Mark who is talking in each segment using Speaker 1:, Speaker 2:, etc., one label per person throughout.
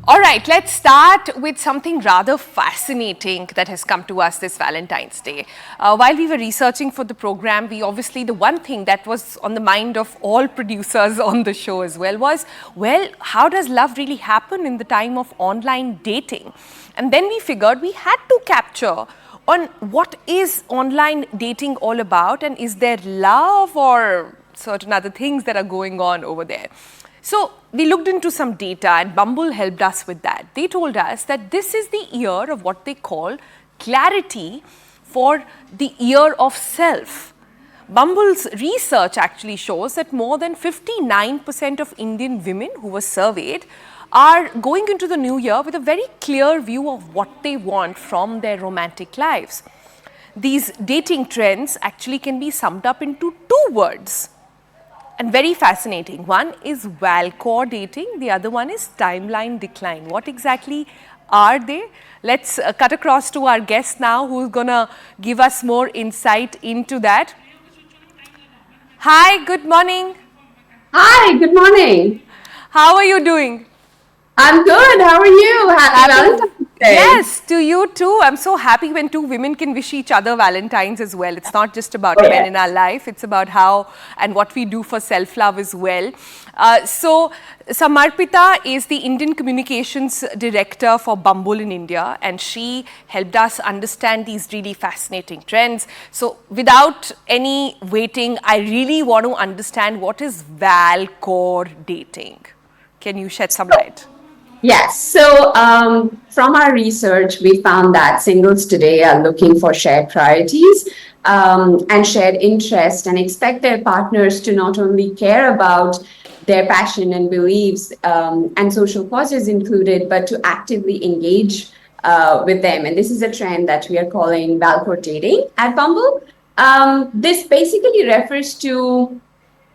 Speaker 1: All right, let's start with something rather fascinating that has come to us this Valentine's Day. While we were researching for the program, the one thing that was on the mind of all producers on the show as well was, how does love really happen in the time of online dating? And then we figured we had to capture on what is online dating all about, and is there love or certain other things that are going on over there. So we looked into some data and Bumble helped us with that. They told us that this is the year of what they call clarity for the year of self. Bumble's research actually shows that more than 59% of Indian women who were surveyed are going into the new year with a very clear view of what they want from their romantic lives. These dating trends actually can be summed up into two words. And very fascinating. One is Val-Core dating, the other one is timeline decline. What exactly are they? Let's cut across to our guest now, who's going to give us more insight into that. Hi, good morning.
Speaker 2: Hi, good morning.
Speaker 1: How are you doing?
Speaker 2: I'm good. How are you? Happy Valentine's Day.
Speaker 1: Yes, to you too. I'm so happy when two women can wish each other Valentines as well. It's not just about men in our life. It's about how and what we do for self-love as well. So, Samarpita is the Indian Communications Director for Bumble in India, and she helped us understand these really fascinating trends. So, without any waiting, I really want to understand what is Val-Core dating. Can you shed some light?
Speaker 2: Yes. So, from our research, we found that singles today are looking for shared priorities and shared interest, and expect their partners to not only care about their passion and beliefs and social causes included, but to actively engage with them. And this is a trend that we are calling Val-Core dating at Bumble. This basically refers to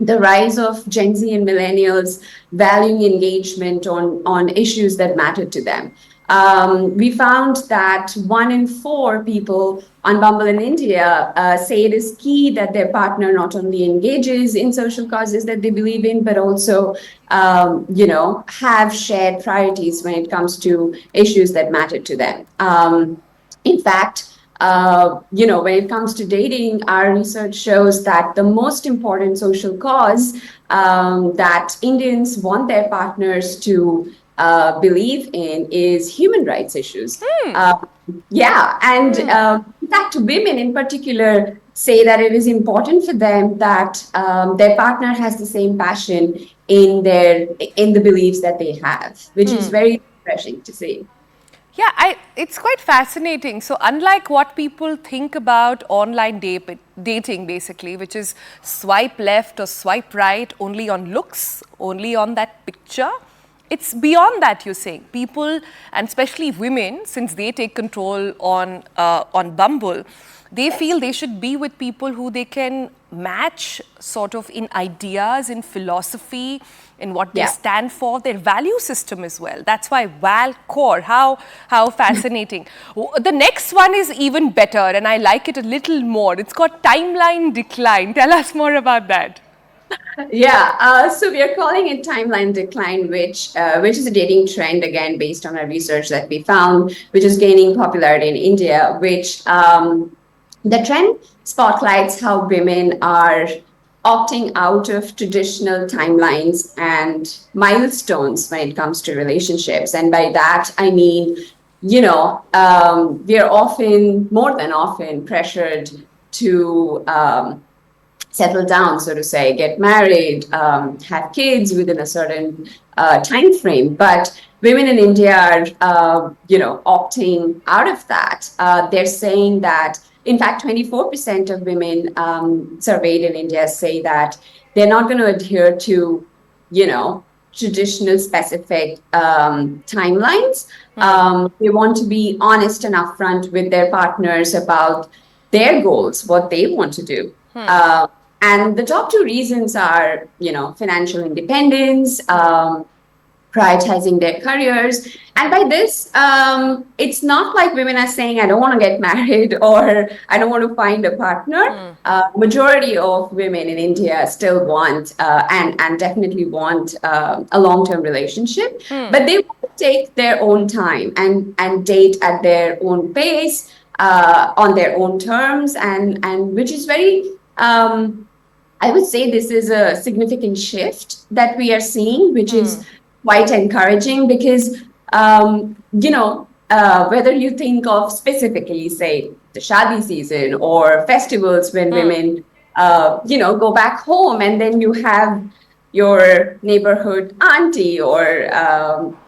Speaker 2: the rise of Gen Z and millennials valuing engagement on issues that matter to them. We found that 1 in 4 people on Bumble in India say it is key that their partner not only engages in social causes that they believe in, but also, have shared priorities when it comes to issues that matter to them. In fact, when it comes to dating, our research shows that the most important social cause that Indians want their partners to believe in is human rights issues. In fact, women in particular say that it is important for them that their partner has the same passion in the beliefs that they have, which is very refreshing to see.
Speaker 1: Yeah, it's quite fascinating. So unlike what people think about online dating basically, which is swipe left or swipe right only on looks, only on that picture, it's beyond that, you're saying. People, and especially women, since they take control on Bumble, they feel they should be with people who they can match sort of in ideas, in philosophy, in what they stand for, their value system as well. That's why Val-Core, how fascinating. The next one is even better, and I like it a little more. It's called timeline decline. Tell us more about that.
Speaker 2: So we are calling it timeline decline, which is a dating trend, again, based on our research that we found, which is gaining popularity in India, which the trend spotlights how women are opting out of traditional timelines and milestones when it comes to relationships. And by that, I mean, we are often, more than often, pressured to settle down, so to say, get married, have kids within a certain time frame. But women in India are, opting out of that. They're saying that, in fact, 24% of women surveyed in India say that they're not going to adhere to, traditional specific timelines. They want to be honest and upfront with their partners about their goals, what they want to do. And the top 2 reasons are, financial independence, prioritizing their careers. And by this, it's not like women are saying, I don't want to get married or I don't want to find a partner. Majority of women in India still want and definitely want a long-term relationship, but they want to take their own time and date at their own pace, on their own terms, and which is very I would say this is a significant shift that we are seeing, which is quite encouraging because, whether you think of specifically, say, the shadi season or festivals when women, go back home and then you have your neighborhood auntie or,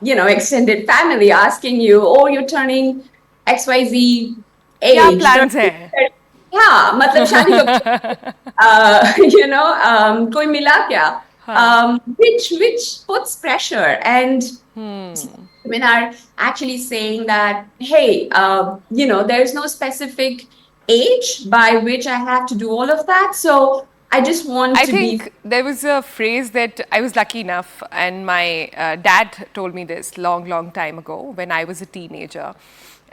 Speaker 2: extended family asking you, oh, you're turning XYZ
Speaker 1: क्या
Speaker 2: age.
Speaker 1: plans है?
Speaker 2: हाँ मतलब शादी कब koi mila kya? Which puts pressure, and women are actually saying that, hey, there's no specific age by which I have to do all of that. So I just want
Speaker 1: I
Speaker 2: to be.
Speaker 1: think there was a phrase that I was lucky enough, and my dad told me this long time ago when I was a teenager.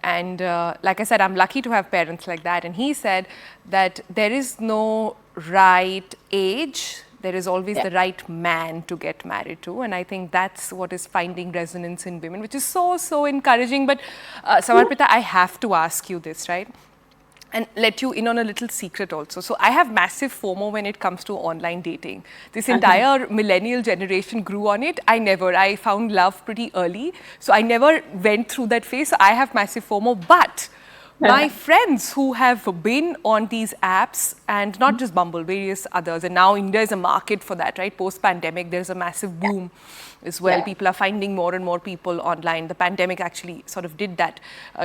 Speaker 1: And like I said, I'm lucky to have parents like that. And he said that there is no right age, there is always the right man to get married to. And I think that's what is finding resonance in women, which is so encouraging. But Samarpita, I have to ask you this, right? And let you in on a little secret also. So I have massive FOMO when it comes to online dating. This entire millennial generation grew on it. I found love pretty early. So I never went through that phase. So I have massive FOMO. But my friends who have been on these apps, and not just Bumble, various others, and now India is a market for that, right? Post-pandemic, there's a massive boom as well.
Speaker 2: Yeah.
Speaker 1: People are finding more and more people online. The pandemic actually sort of did that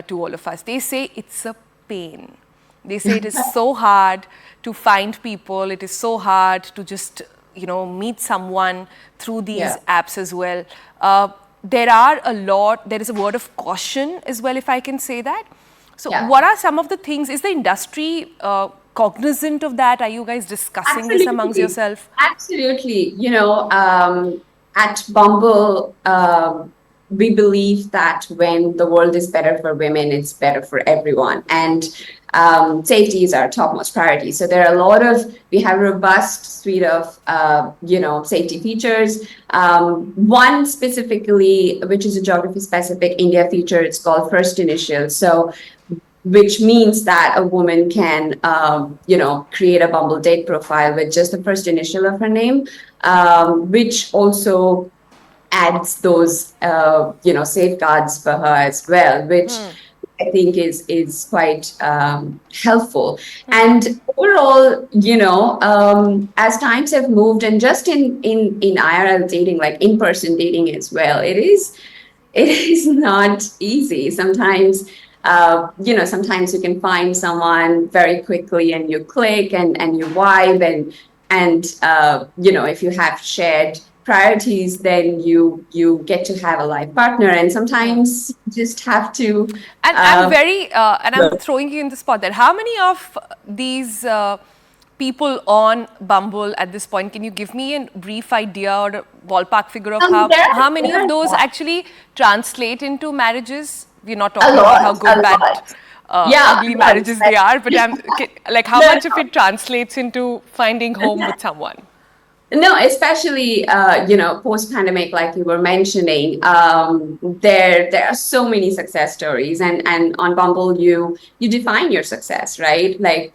Speaker 1: to all of us. They say it's a pain. They say it is so hard to find people. It is so hard to just, meet someone through these apps as well. There is a word of caution as well, if I can say that. So what are some of the things? Is the industry cognizant of that? Are you guys discussing this amongst yourself?
Speaker 2: Absolutely. At Bumble, we believe that when the world is better for women, it's better for everyone. And safety is our topmost priority. So we have a robust suite of, safety features. One specifically, which is a geography specific India feature, it's called First Initial. So which means that a woman can, create a Bumble date profile with just the first initial of her name, which also adds those, safeguards for her as well, which I think is quite helpful. And overall, as times have moved, and just in IRL dating, like in-person dating as well, it is not easy. Sometimes sometimes you can find someone very quickly and you click and you vibe and if you have shared priorities, then you get to have a life partner, and sometimes you just have to.
Speaker 1: And I'm throwing you in the spot there. How many of these people on Bumble at this point, can you give me a brief idea or a ballpark figure of how many of those actually translate into marriages? We're not talking about how good, bad, ugly marriages they are, but how much of it translates into finding home with someone?
Speaker 2: No, especially post-pandemic, like you were mentioning, there are so many success stories, and on Bumble you define your success, right? Like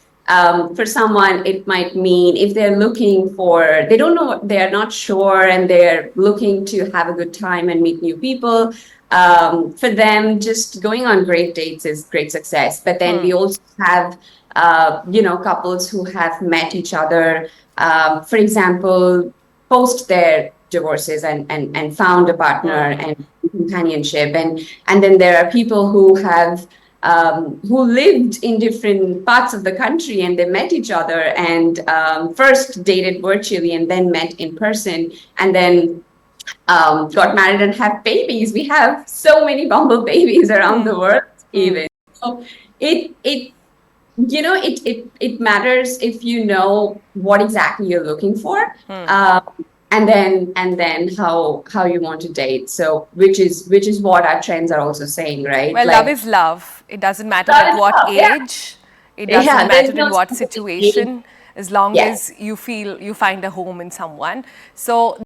Speaker 2: for someone, it might mean if they're they don't know, they're not sure, and they're looking to have a good time and meet new people. For them, just going on great dates is great success. But then we also have, couples who have met each other, for example, post their divorces and found a partner and companionship. And then there are people who have, who lived in different parts of the country, and they met each other and first dated virtually and then met in person, and then got married and have babies. We have so many Bumble babies around the world, even. So it matters if you know what exactly you're looking for, and then how you want to date. So which is what our trends are also saying, right?
Speaker 1: Well, love
Speaker 2: Like
Speaker 1: is love. It doesn't matter
Speaker 2: love
Speaker 1: at
Speaker 2: is
Speaker 1: what
Speaker 2: love. Yeah.
Speaker 1: age, it doesn't
Speaker 2: Yeah.
Speaker 1: matter
Speaker 2: There's
Speaker 1: in
Speaker 2: no
Speaker 1: what
Speaker 2: specific age.
Speaker 1: situation, as long
Speaker 2: Yes.
Speaker 1: as you feel you find a home in someone. So